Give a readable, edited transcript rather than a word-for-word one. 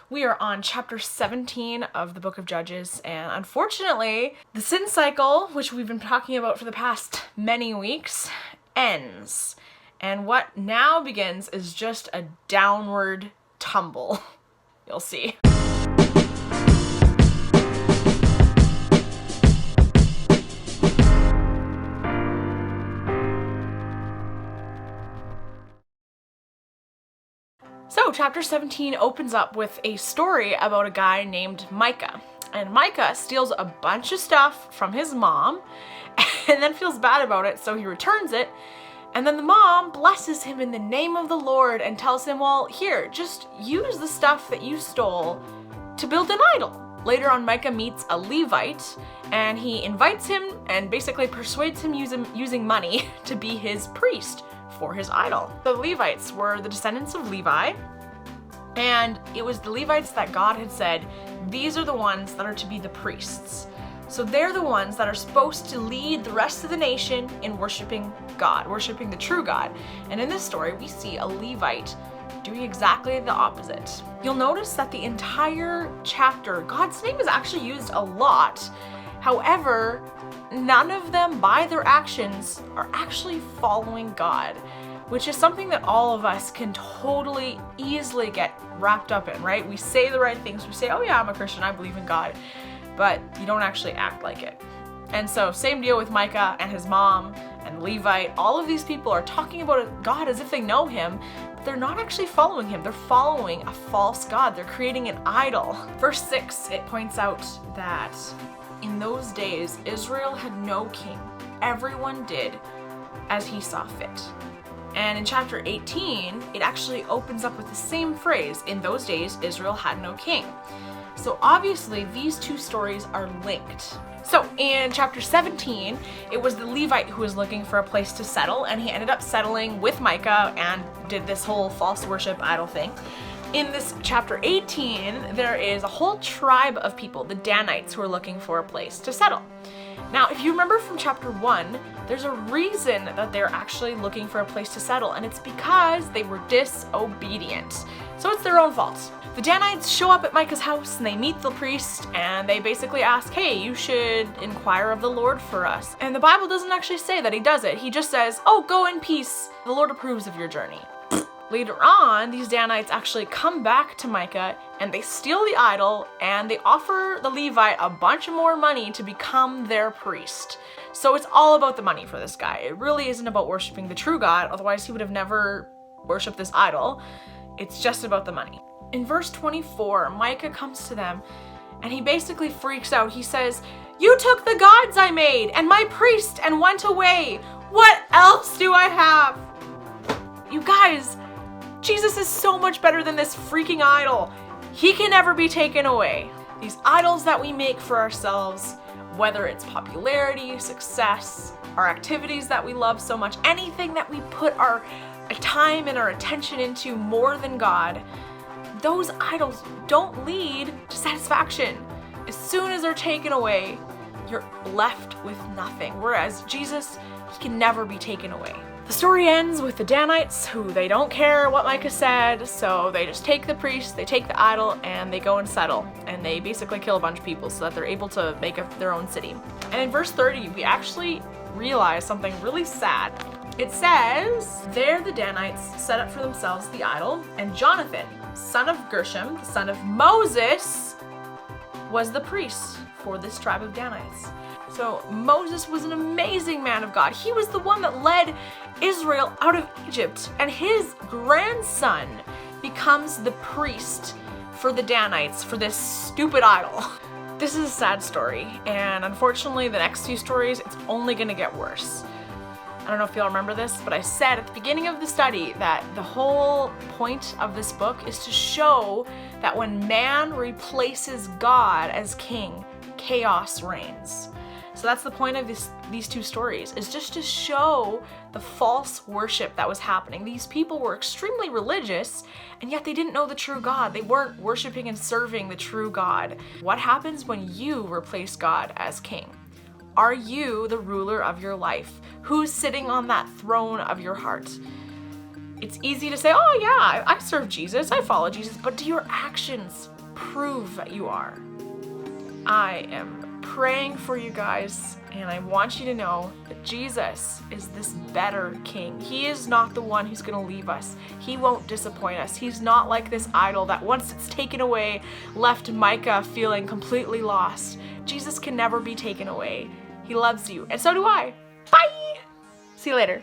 We are on chapter 17 of the book of Judges, and unfortunately, the sin cycle, which we've been talking about for the past many weeks, ends. And what now begins is just a downward tumble. You'll see. So chapter 17 opens up with a story about a guy named Micah. And Micah steals a bunch of stuff from his mom and then feels bad about it, so he returns it. And then the mom blesses him in the name of the Lord and tells him, well, here, just use the stuff that you stole to build an idol. Later on, Micah meets a Levite and he invites him and basically persuades him using money to be his priest for his idol. The Levites were the descendants of Levi, and it was the Levites that God had said, these are the ones that are to be the priests. So they're the ones that are supposed to lead the rest of the nation in worshiping God, worshiping the true God. And in this story, we see a Levite doing exactly the opposite. You'll notice that the entire chapter, God's name is actually used a lot. However, none of them, by their actions, are actually following God, which is something that all of us can totally easily get wrapped up in, right? We say the right things. We say, oh yeah, I'm a Christian, I believe in God, but you don't actually act like it. And so same deal with Micah and his mom and Levite. All of these people are talking about God as if they know him, but they're not actually following him. They're following a false God. They're creating an idol. Verse 6, it points out that in those days, Israel had no king. Everyone did as he saw fit. And in chapter 18, it actually opens up with the same phrase, in those days, Israel had no king. So obviously, these two stories are linked. So in chapter 17, it was the Levite who was looking for a place to settle, and he ended up settling with Micah and did this whole false worship idol thing. In this chapter 18, there is a whole tribe of people, the Danites, who are looking for a place to settle. Now, if you remember from chapter 1, there's a reason that they're actually looking for a place to settle, and it's because they were disobedient. So it's their own fault. The Danites show up at Micah's house and they meet the priest and they basically ask, hey, you should inquire of the Lord for us. And the Bible doesn't actually say that he does it. He just says, oh, go in peace. The Lord approves of your journey. Later on, these Danites actually come back to Micah and they steal the idol and they offer the Levite a bunch more money to become their priest. So it's all about the money for this guy. It really isn't about worshiping the true God, otherwise he would have never worshiped this idol. It's just about the money. In verse 24, Micah comes to them and he basically freaks out. He says, you took the gods I made and my priest and went away. What else do I have? You guys, Jesus is so much better than this freaking idol. He can never be taken away. These idols that we make for ourselves, whether it's popularity, success, our activities that we love so much, anything that we put our time and our attention into more than God, those idols don't lead to satisfaction. As soon as they're taken away, you're left with nothing. Whereas Jesus, he can never be taken away. The story ends with the Danites, who they don't care what Micah said, so they just take the priest, they take the idol, and they go and settle. And they basically kill a bunch of people so that they're able to make their own city. And in verse 30, we actually realize something really sad. It says, there the Danites set up for themselves the idol, and Jonathan, son of Gershom, the son of Moses, was the priest for this tribe of Danites. So Moses was an amazing man of God. He was the one that led Israel out of Egypt, and his grandson becomes the priest for the Danites for this stupid idol. This is a sad story, and unfortunately the next few stories, it's only gonna get worse. I don't know if y'all remember this, but I said at the beginning of the study that the whole point of this book is to show that when man replaces God as king, chaos reigns. So that's the point of these two stories, is just to show the false worship that was happening. These people were extremely religious, and yet they didn't know the true God. They weren't worshiping and serving the true God. What happens when you replace God as king? Are you the ruler of your life? Who's sitting on that throne of your heart? It's easy to say, oh yeah, I serve Jesus, I follow Jesus, but do your actions prove that you are. I am praying for you guys, and I want you to know that Jesus is this better king. He is not the one who's going to leave us. He won't disappoint us. He's not like this idol that once it's taken away, left Micah feeling completely lost. Jesus can never be taken away. He loves you, and so do I. Bye! See you later.